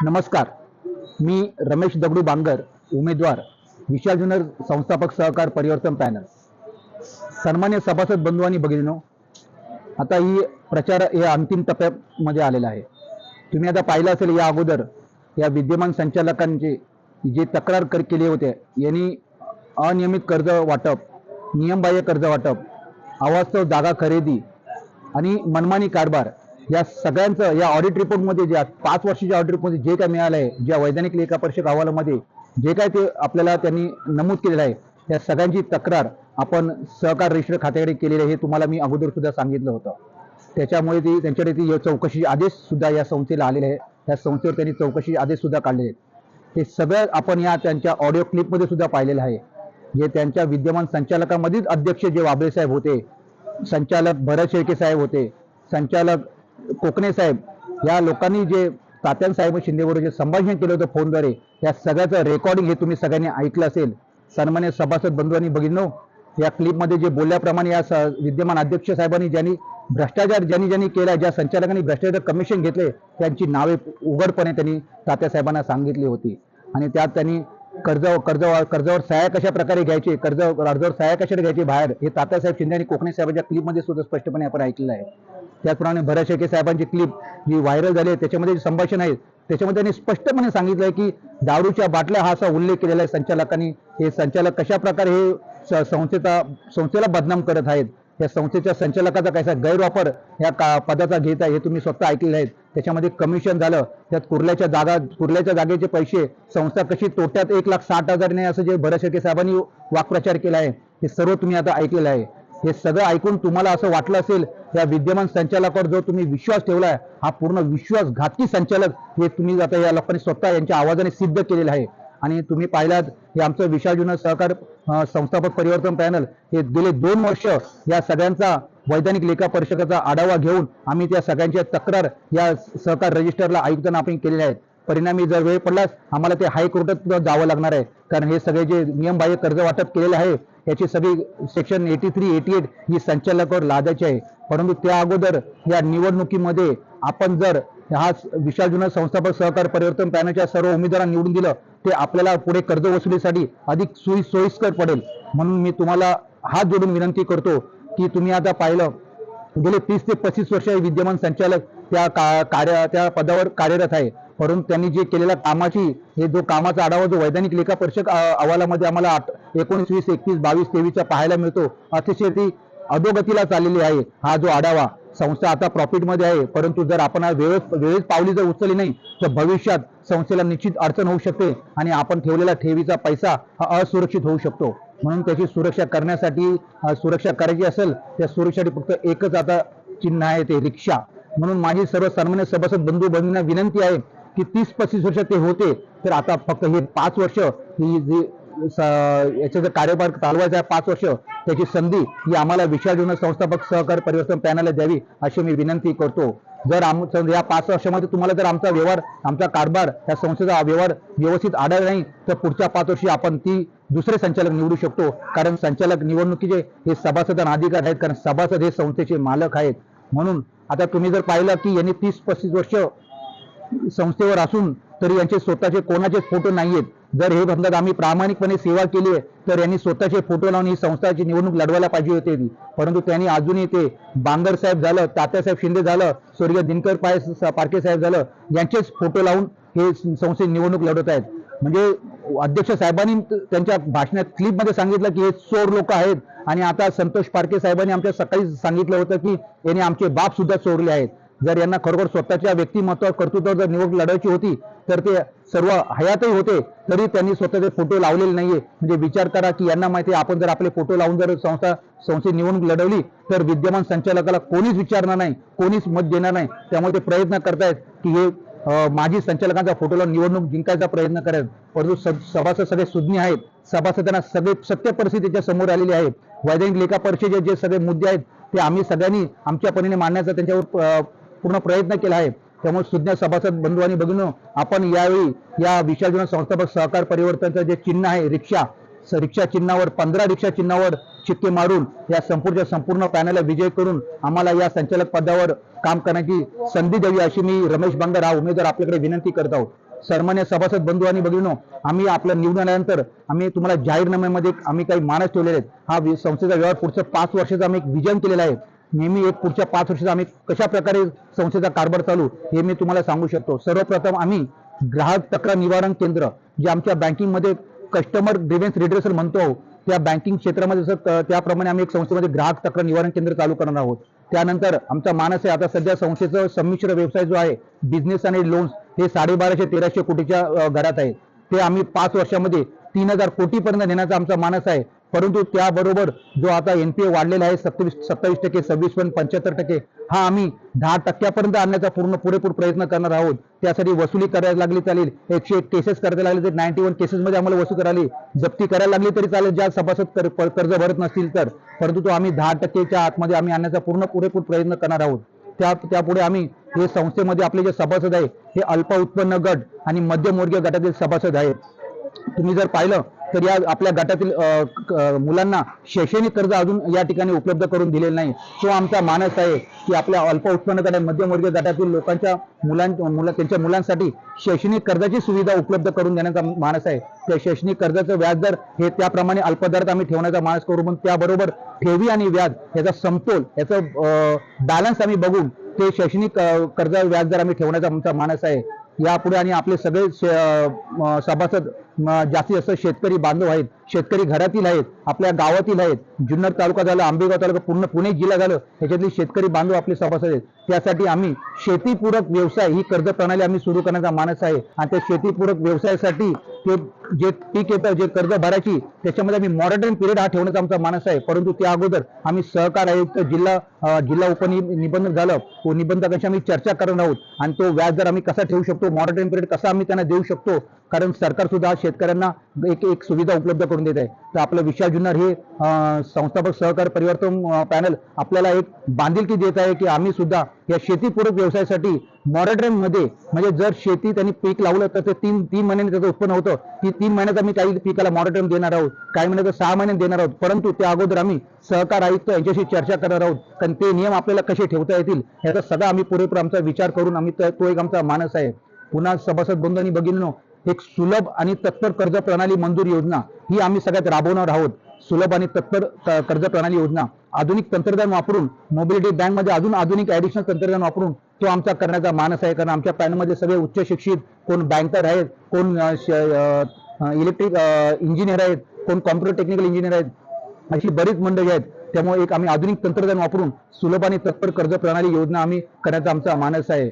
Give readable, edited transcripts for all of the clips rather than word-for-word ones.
नमस्कार. मी रमेश दगडू बांगर, उमेदवार विशाल जुन्नर, संस्थापक सहकार परिवर्तन पॅनल. सन्मान्य सभासद बंधू आणि भगिनींनो, आता ही प्रचार या अंतिम टप्प्यामध्ये आलेला आहे. तुम्ही आता पाहिलं असेल, या अगोदर या विद्यमान संचालकांचे जे तक्रार केले होते, यांनी अनियमित कर्ज वाटप, नियमबाह्य कर्ज वाटप, अवास्तव जागा खरेदी आणि मनमानी कारभार, या सगळ्यांचं या ऑडिट रिपोर्टमध्ये, ज्या 5 वर्षाच्या ऑडिट रिपोर्टमध्ये जे काय मिळालं आहे, ज्या वैधानिक लेखापरीक्षक अहवालामध्ये जे काय ते आपल्याला त्यांनी नमूद केलेलं आहे, त्या सगळ्यांची तक्रार आपण सहकार रजिस्टर खात्याकडे केलेली आहे. हे तुम्हाला मी अगोदर सुद्धा सांगितलं होतं. त्याच्यामुळे त्यांच्याकडे ती चौकशी आदेश सुद्धा या संस्थेला आलेले आहे. त्या संस्थेवर त्यांनी चौकशी आदेश सुद्धा काढले आहेत. हे सगळं आपण या त्यांच्या ऑडिओ क्लिपमध्ये सुद्धा पाहिलेलं आहे. जे त्यांच्या विद्यमान संचालकामध्येच अध्यक्ष जे वाबळे साहेब होते, संचालक भरत शेळके साहेब होते, संचालक कोकणे साहेब, या लोकांनी जे तात्यासाहेब शिंदेबरोबर जे संभाषण केलं होतं फोनद्वारे, या सगळ्याचं रेकॉर्डिंग हे तुम्ही सगळ्यांनी ऐकलं असेल. सन्मान्य सभासद बंधू आणि भगिनींनो, या क्लिपमध्ये जे बोलल्याप्रमाणे या विद्यमान अध्यक्ष साहेबांनी ज्यांनी भ्रष्टाचार ज्यांनी केला, ज्या संचालकांनी भ्रष्टाचार कमिशन घेतले, त्यांची नावे उघडपणे त्यांनी तात्यासाहेबांना सांगितली होती. आणि त्यात त्यांनी कर्जावर सह्या कशा प्रकारे घ्यायचे, अर्जावर सह्या कशा घ्यायची बाहेर, हे तात्यासाहेब शिंदे आणि कोकणे साहेबांच्या क्लिपमध्ये सुद्धा स्पष्टपणे आपण ऐकलेलं आहे. त्याचप्रमाणे भरत शेळके साहेबांची क्लिप जी व्हायरल झाली आहे, त्याच्यामध्ये जे संभाषण आहे, त्याच्यामध्ये त्यांनी स्पष्टपणे सांगितलं आहे की दारूच्या बाटल्या हा असा उल्लेख केलेला आहे संचालकांनी. हे संचालक कशा प्रकारे हे संस्थेला बदनाम करत आहेत, या संस्थेच्या संचालकाचा कसा गैरवापर या पदाचा घेत आहे, हे तुम्ही स्वतः ऐकलेलं आहे. त्याच्यामध्ये कमिशन झालं, त्यात कुर्ल्याच्या जागेचे पैसे, संस्था कशी तोट्यात 1,60,000 नाही, असं जे भरत शेळके साहेबांनी वाक्प्रचार केला आहे, हे सर्व तुम्ही आता ऐकलेलं आहे. हे सगळं ऐकून तुम्हाला असं वाटलं असेल, या विद्यमान संचालकावर जो तुम्ही विश्वास ठेवलाय, हा पूर्ण विश्वासघाती संचालक, हे तुम्ही आता या लोकांनी स्वतः यांच्या आवाजाने सिद्ध केलेलं आहे. आणि तुम्ही पाहिलात, हे आमचं विशाल जुन्नर सहकार संस्थापक परिवर्तन पॅनल हे गेले 2 वर्ष या सगळ्यांचा वैधानिक लेखा परीक्षकाचा आढावा घेऊन आम्ही त्या सगळ्यांच्या तक्रार या सहकार रजिस्टरला आयुक्तांना आपण केलेल्या आहेत. परिणामी जर वेळ पडलाच आम्हाला ते हायकोर्टात जावं लागणार आहे, कारण हे सगळे जे नियमबाह्य कर्ज वाटप केलेलं आहे, याची सगळी सेक्शन 83, 88 ही संचालकावर लादायची आहे. परंतु त्या अगोदर या निवडणुकीमध्ये आपण जर हा विशाल जुन्नर संस्थापक सहकार परिवर्तन पॅनलच्या सर्व उमेदवारांना निवडून दिलं, ते आपल्याला पुढे कर्ज वसुलीसाठी अधिक सोयीस्कर पडेल. म्हणून मी तुम्हाला हात जोडून विनंती करतो की तुम्ही आता पाहिलं, गेले 30 ते 35 वर्ष विद्यमान संचालक त्या पदावर कार्यरत आहे. परंतु त्यांनी जे केलेल्या कामाचा आढावा जो वैधानिक लेखा परीक्षक अहवालामध्ये आम्हाला 19, 20, 21, 22, 23 पाहायला मिळतो, अतिशय ती अधोगतीला चाललेली आहे. हा जो आढावा, संस्था आता प्रॉफिटमध्ये आहे, परंतु जर आपण वेळेत पावली जर उचलली नाही, तर भविष्यात संस्थेला निश्चित अडचण होऊ शकते आणि आपण ठेवलेला ठेवीचा पैसा हा असुरक्षित होऊ शकतो. म्हणून त्याची सुरक्षा करण्यासाठी, सुरक्षा करायची असेल, त्या सुरक्षेसाठी फक्त एकच आता चिन्ह आहे, ते रिक्षा. म्हणून माझी सर्व सन्मान्य सभासद बंधू भगिनींना विनंती आहे की 30-35 वर्ष ते होते, तर आता फक्त हे 5 वर्ष ही जी याचा जर कार्यभार चालवायचा आहे, 5 वर्ष, त्याची संधी ही आम्हाला विशाल जुन्नर संस्थापक सहकार परिवर्तन पॅनलला द्यावी, अशी मी विनंती करतो. जर या 5 वर्षामध्ये तुम्हाला जर आमचा व्यवहार, आमचा कारभार, या संस्थेचा व्यवहार व्यवस्थित आढळला नाही, तर पुढच्या 5 वर्षी आपण दुसरे संचालक निवडू शकतो. कारण संचालक निवडणुकीचे हे सभासदांना अधिकार आहेत, कारण सभासद हे संस्थेचे मालक आहेत. म्हणून आता तुम्ही जर पाहिलं की यांनी 30-35 वर्ष संस्थेवर असून तरी यांचे स्वतःचे कोणाचेच फोटो नाहीयेत. जर हे म्हणतात आम्ही प्रामाणिकपणे सेवा केली आहे, तर यांनी स्वतःचे फोटो लावून ही संस्थाची निवडणूक लढवायला पाहिजे होते. परंतु त्यांनी अजूनही ते बांगर साहेब झालं, तात्यासाहेब शिंदे झालं, स्वर्गीय दिनकर पारखे साहेब झालं, यांचेच फोटो लावून हे संस्थेची निवडणूक लढवत आहेत. म्हणजे अध्यक्ष साहेबांनी त्यांच्या भाषणात क्लिपमध्ये सांगितलं की हे चोर लोक आहेत. आणि आता संतोष पारखे साहेबांनी आमच्या सकाळी सांगितलं होतं की यांनी आमचे बाप सुद्धा चोरले आहेत. जर यांना खरोखर स्वतःच्या व्यक्तिमत्वावर, कर्तृत्वावर जर निवडणूक लढवायची होती, तर ते सर्व हयातही होते, तरी त्यांनी स्वतःचे फोटो लावलेले नाहीये. म्हणजे विचार करा की यांना माहिती आहे, आपण जर आपले फोटो लावून जर संस्थेची निवडणूक लढवली, तर विद्यमान संचालकाला कोणीच विचारणार नाही, कोणीच मत देणार नाही. त्यामुळे ते प्रयत्न करतायत की हे माजी संचालकांचा फोटो लावून निवडणूक जिंकायचा प्रयत्न करत. परंतु सभासद सगळे सुज्ञ आहेत, सभासदांना सगळे सत्य परिस्थितीच्या समोर आलेली आहे. वैधानिक लेखा परीक्षेचे जे सगळे मुद्दे आहेत, ते आम्ही सगळ्यांनी आमच्या परीने मांडण्याचा त्यांच्यावर पूर्ण प्रयत्न केला आहे. त्यामुळे सुज्ञ सभासद बंधू आणि भगिनींनो, आपण यावेळी या विशाल जुन्नर संस्थापक सहकार परिवर्तनचं जे चिन्ह आहे, रिक्षा चिन्हावर, 15 रिक्षा चिन्हावर शिक्के मारून या संपूर्ण पॅनलला विजय करून आम्हाला या संचालक पदावर काम करण्याची संधी द्यावी, अशी मी रमेश बांगर हा उमेदवार आपल्याकडे विनंती करत आहोत. सन्मान्य सभासद बंधू आणि भगिनींनो, आम्ही आपल्या निवडून आल्यानंतर आम्ही तुम्हाला जाहीरनाम्यामध्ये आम्ही काही मानस ठेवलेले आहेत. हा संस्थेचा व्यवहार पुढच्या 5 वर्षाचा आम्ही एक विजन केलेला आहे. नेहमी एक पुढच्या 5 वर्षाचा आम्ही कशा प्रकारे संस्थेचा कारभार चालू हे मी तुम्हाला सांगू शकतो. सर्वप्रथम आम्ही ग्राहक तक्रार निवारण केंद्र जे आमच्या बँकिंगमध्ये कस्टमर ग्रीव्हन्स रिड्रेसल म्हणतो, त्या बँकिंग क्षेत्रामध्ये जसं त्याप्रमाणे आम्ही एक संस्थेमध्ये ग्राहक तक्रार निवारण केंद्र चालू करणार आहोत. त्यानंतर आमचा मानस आहे, आता सध्या संस्थेचा संमिश्र व्यवसाय जो आहे बिझनेस आणि लोन्स हे 1250-1300 कोटीच्या घरात आहे. ते आम्ही 5 वर्षामध्ये 3000 कोटीपर्यंत नेण्याचा आमचा मानस आहे. परंतु त्याबरोबर जो आता एनपीए वाढलेला आहे 27%, 26.75%, हा आम्ही 10% आणण्याचा पुरेपूर प्रयत्न करणार आहोत. त्यासाठी वसुली करायला लागली चालेल, 101 केसेस करायला लागले तर 91 केसेसमध्ये आम्हाला वसूल करायला, जप्ती करायला लागली तरी चालेल ज्या सभासद कर्ज भरत नसतील तर, परंतु तो आम्ही 10%च्या आतमध्ये आम्ही आणण्याचा पुरेपूर प्रयत्न करणार आहोत. त्यापुढे आम्ही हे संस्थेमध्ये आपले जे सभासद आहे हे अल्प उत्पन्न गट आणि मध्यमवर्गीय गटातील सभासद आहेत. तुम्ही जर पाहिलं तर या आपल्या गटातील मुलांना शैक्षणिक कर्ज अजून या ठिकाणी उपलब्ध करून दिलेलं नाही. तो आमचा मानस आहे की आपल्या अल्प उत्पन्न गट आणि मध्यमवर्गीय गटातील लोकांच्या त्यांच्या मुलांसाठी शैक्षणिक कर्जाची सुविधा उपलब्ध करून देण्याचा मानस आहे. त्या शैक्षणिक कर्जाचं व्याजदर हे त्याप्रमाणे अल्पदरात आम्ही ठेवण्याचा मानस करू, पण त्याबरोबर ठेवी आणि व्याज याचा समतोल, याचा बॅलन्स आम्ही बघून ते शैक्षणिक कर्ज व्याजदर आम्ही ठेवण्याचा आमचा मानस आहे. यापुढे आणि आपले सगळे सभासद जास्तीत जास्त शेतकरी बांधव आहेत, शेतकरी घरातील आहेत, आपल्या गावातील आहेत. जुन्नर तालुका झालं, आंबेगाव तालुका, पूर्ण पुणे जिल्हा झालं, याच्यातली शेतकरी बांधव आपले सभासद आहेत. त्यासाठी आम्ही शेतीपूरक व्यवसाय ही कर्ज प्रणाली आम्ही सुरू करण्याचा मानस आहे. आणि त्या शेतीपूरक व्यवसायासाठी ते जे पीक येतं, जे कर्ज भरायची, त्याच्यामध्ये आम्ही मॉनिटरिंग पिरियड हा ठेवण्याचा आमचा मानस आहे. परंतु त्या अगोदर आम्ही सहकार आयुक्त, जिल्हा उपनिबंधक झालं, निबंधकांशी आम्ही चर्चा करणार आहोत आणि तो व्याजदर आम्ही कसा ठेवू शकतो, मॉनिटरिंग पिरियड कसा आम्ही त्यांना देऊ शकतो, कारण सरकार सुद्धा शेतकऱ्यांना एक सुविधा उपलब्ध करून देत आहे. तर आपलं विशाल जुन्नर हे संस्थापक सहकार परिवर्तन पॅनल आपल्याला एक बांधिलकी देत आहे की आम्ही सुद्धा या शेतीपूरक व्यवसायासाठी मॉनिटरिंग मध्ये, म्हणजे जर शेती त्यांनी पीक लावलं तर ते तीन महिन्यांनी त्याचं उत्पन्न होतं, ती 3 महिन्यात आम्ही काही पिकाला मॉनिटरिंग देणार आहोत, काही महिन्यात 6 महिन्यात देणार आहोत. परंतु त्या अगोदर आम्ही सहकार आयुक्त यांच्याशी चर्चा करणार आहोत, कारण ते नियम आपल्याला कसे ठेवता येतील याचा सगळा आम्ही पुरेपूर आमचा विचार करून आम्ही तो एक आमचा मानस आहे. पुन्हा सभासद बंधू आणि भगिनींनो, एक सुलभ आणि तत्पर कर्ज प्रणाली मंजूर योजना ही आम्ही सगळ्यात राबवणार आहोत. सुलभ आणि तत्पर कर्ज प्रणाली योजना आधुनिक तंत्रज्ञान वापरून, मोबिलिटी बँकमध्ये अजून आधुनिक ऍडिशनल तंत्रज्ञान वापरून तो आमचा करण्याचा मानस आहे. कारण आमच्या पॅनलमध्ये सगळे उच्च शिक्षित, कोण बँकर आहेत, कोण इलेक्ट्रिक इंजिनियर आहेत, कोण कॉम्प्युटर टेक्निकल इंजिनियर आहेत, अशी बरीच मंडळी आहेत. त्यामुळे एक आम्ही आधुनिक तंत्रज्ञान वापरून सुलभ आणि तत्पर कर्ज प्रणाली योजना आम्ही करण्याचा आमचा मानस आहे.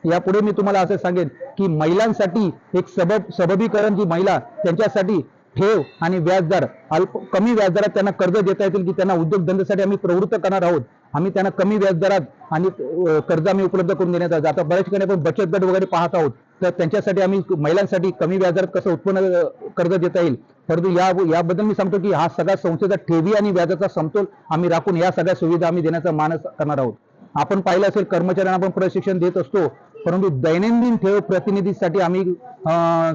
यापुढे मी तुम्हाला असं सांगेन की महिलांसाठी एक सबबीकरण, जी महिला त्यांच्यासाठी ठेव आणि व्याजदर कमी व्याजदरात त्यांना कर्ज देता येतील, की त्यांना उद्योगधंद्यासाठी आम्ही प्रवृत्त करणार आहोत. आम्ही त्यांना कमी व्याजदरात आणि कर्ज आम्ही उपलब्ध करून देण्यात आहोत. आता बऱ्याच ठिकाणी आपण बचत गट वगैरे पाहत आहोत, तर त्यांच्यासाठी आम्ही महिलांसाठी कमी व्याजदरात कसं उत्पन्न कर्ज देता येईल. परंतु याबद्दल मी सांगतो की हा सगळा संस्थेचा ठेवी आणि व्याजाचा समतोल आम्ही राखून या सगळ्या सुविधा आम्ही देण्याचा मानस करणार आहोत. आपण पाहिलं असेल, कर्मचाऱ्यांना आपण प्रशिक्षण देत असतो, परंतु दैनंदिन ठेव प्रतिनिधीसाठी आम्ही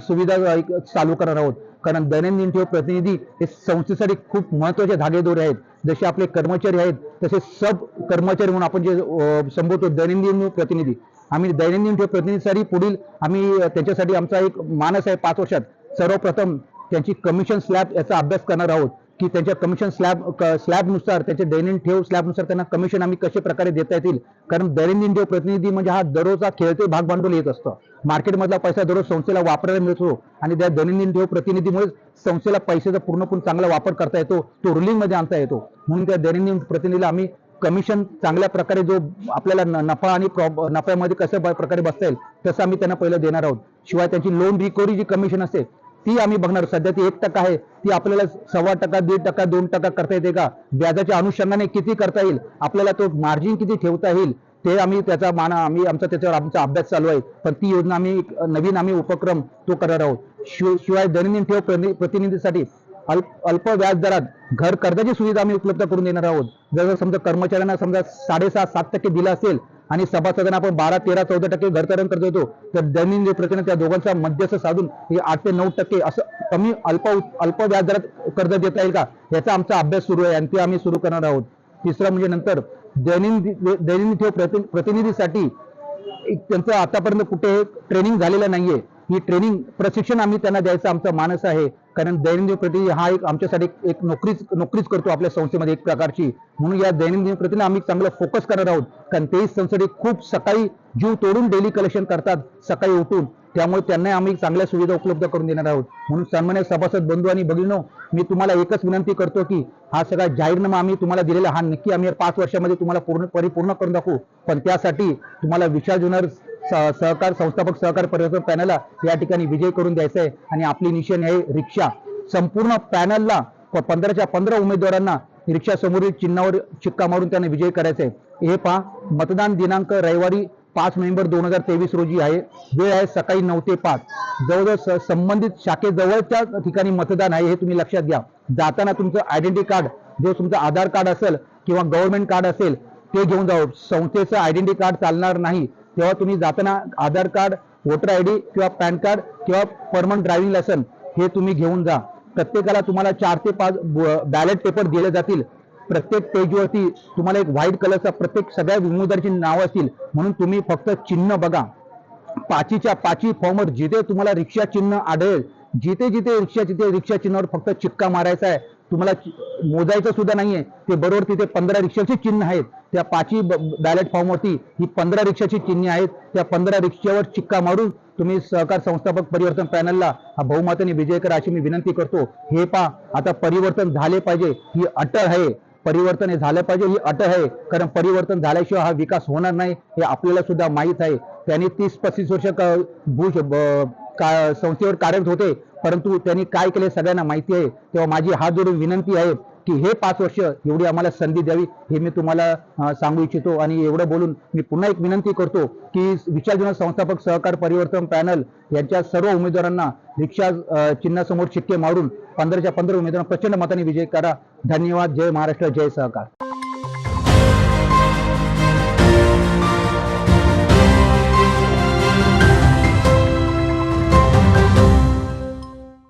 सुविधा चालू करणार आहोत. कारण दैनंदिन ठेव प्रतिनिधी हे संस्थेसाठी खूप महत्वाचे धागेदोरे आहेत. जसे आपले कर्मचारी आहेत तसे सब कर्मचारी म्हणून आपण जे संबोधतो दैनंदिन प्रतिनिधी, आम्ही दैनंदिन ठेव प्रतिनिधीसाठी पुढील आम्ही त्याच्यासाठी आमचा एक मानस आहे 5 वर्षात. सर्वप्रथम त्यांची कमिशन स्लॅब याचा अभ्यास करणार आहोत, की त्यांच्या कमिशन स्लॅबनुसार, त्यांच्या दैनंदिन ठेव स्लॅबनुसार त्यांना कमिशन आम्ही कशा प्रकारे देता येतील. कारण दैनंदिन ठेव प्रतिनिधी म्हणजे हा दररोजचा खेळते भाग भांडवल येत असतं. मार्केटमधला पैसा दररोज संस्थेला वापरायला मिळतो आणि त्या दैनंदिन ठेव प्रतिनिधीमुळे संस्थेला पैशाचा पूर्णपणे चांगला वापर करता येतो, तो रुलिंग मध्ये आणता येतो. म्हणून त्या दैनंदिन प्रतिनिधीला आम्ही कमिशन चांगल्या प्रकारे, जो आपल्याला नफा आणि नफ्यामध्ये कशा प्रकारे बसता येईल तसं आम्ही त्यांना पहिलं देणार आहोत. शिवाय त्यांची लोन रिकव्हरी जी कमिशन असते ती आम्ही बघणार. सध्या ती 1% आहे, ती आपल्याला 1.25%, 1.5%, 2% करता येते का, व्याजाच्या अनुषंगाने किती करता येईल, आपल्याला तो मार्जिन किती ठेवता येईल, ते आम्ही त्याच्यावर आमचा अभ्यास चालू आहे. पण ती योजना आम्ही नवीन उपक्रम तो करणार आहोत. शिवाय दैनंदिन ठेव प्रतिनिधीसाठी अल्प व्याजदरात घर कर्जाची सुविधा आम्ही उपलब्ध करून देणार आहोत. जर समजा कर्मचाऱ्यांना समजा 6.5-7% दिला असेल आणि सभासदांना आपण 12, 13, 14% घरकरण कर्ज देतो, तर दैनंदिन प्रतिनिधी त्या दोघांचा मध्यस्थ साधून हे 8 ते 9% असं कमी अल्प व्याजदरात कर्ज देता येईल का, याचा आमचा अभ्यास सुरू आहे आणि ते आम्ही सुरू करणार आहोत. तिसरं म्हणजे नंतर दैनंदिन ठेव प्रतिनिधीसाठी त्यांचं आतापर्यंत कुठे ट्रेनिंग झालेलं नाहीये. ही ट्रेनिंग प्रशिक्षण आम्ही त्यांना द्यायचं आमचा मानस आहे. कारण दैनंदिन प्रति हा एक आमच्यासाठी एक नोकरीच करतो आपल्या संस्थेमध्ये एक प्रकारची. म्हणून या दैनंदिन प्रतीने आम्ही चांगलं फोकस करणार आहोत. कारण तेही संस्थेत खूप सकाळी जीव तोडून डेली कलेक्शन करतात सकाळी उठून. त्यामुळे त्यांना आम्ही चांगल्या सुविधा उपलब्ध करून देणार आहोत. म्हणून सन्मान्य सभासद बंधू आणि भगिनींनो, मी तुम्हाला एकच विनंती करतो की हा सगळा जाहीरनामा आम्ही तुम्हाला दिलेला हा नक्की आम्ही 5 वर्षामध्ये तुम्हाला परिपूर्ण करून दाखवू. पण त्यासाठी तुम्हाला विशाल ज्वेलर्स सहकार संस्थापक सहकार परिवर्तन पॅनलला या ठिकाणी विजय करून द्यायचा आहे. आणि आपली निशाणी आहे रिक्षा. संपूर्ण पॅनलला 15च्या 15 उमेदवारांना रिक्षा समोरील चिन्हावर शिक्का मारून त्यांना विजय करायचा आहे. हे पहा, मतदान दिनांक रविवारी 5 नोव्हेंबर 2023 रोजी आहे. वेळ आहे सकाळी 9 ते 5. जवळजवळ संबंधित शाखेजवळच्या ठिकाणी मतदान आहे, हे तुम्ही लक्षात घ्या. जाताना तुमचं आयडेंटिटी कार्ड, जे तुमचं आधार कार्ड असेल किंवा गव्हर्नमेंट कार्ड असेल ते घेऊन जावं. संस्थेचं आयडेंटिटी कार्ड चालणार नाही. तेव्हा तुम्ही जाताना आधार कार्ड, वोटर आयडी किंवा पॅन कार्ड किंवा परमनंट ड्रायव्हिंग लायसन हे तुम्ही घेऊन जा. प्रत्येकाला तुम्हाला 4 ते 5 बॅलेट पेपर दिले जातील. प्रत्येक पेजवरती तुम्हाला एक व्हाईट कलरचा प्रत्येक सगळ्या उमेदवारांची नावं असतील. म्हणून तुम्ही फक्त चिन्ह बघा. 5च्या 5 फॉर्मवर जिथे तुम्हाला रिक्षा चिन्ह आढळेल, जिथे जिथे रिक्षा चिन्हावर फक्त चिक्का मारायचा आहे. तुम्हाला मोजायचं सुद्धा नाहीये. ते बरोबर तिथे 15 रिक्षाची चिन्ह आहेत. त्या 5 बॅलेट फॉर्मवरती ही 15 रिक्षाची चिन्हे आहेत. त्या 15 रिक्षावर चिक्का मारून तुम्ही सहकार संस्थापक परिवर्तन पॅनलला हा बहुमताने विजय करा अशी मी विनंती करतो. हे पहा, आता परिवर्तन झाले पाहिजे ही अट आहे. परिवर्तन हे झालं पाहिजे ही अट आहे. कारण परिवर्तन झाल्याशिवाय हा विकास होणार नाही हे आपल्याला सुद्धा माहीत आहे. त्यांनी 30-35 वर्ष संस्थेवर कार्यरत होते, परंतु त्यांनी काय केले सगळ्यांना माहिती आहे. तेव्हा माझी हात जोडून विनंती आहे की हे 5 वर्ष एवढी आम्हाला संधी द्यावी हे मी तुम्हाला सांगू इच्छितो. आणि एवढं बोलून मी पुन्हा एक विनंती करतो की विशाल ज्वेलर्स संस्थापक सहकार परिवर्तन पॅनल यांच्या सर्व उमेदवारांना रिक्षा चिन्हासमोर शिक्के मारून 15च्या 15 उमेदवारांना प्रचंड मताने विजय करा. धन्यवाद. जय महाराष्ट्र, जय सहकार.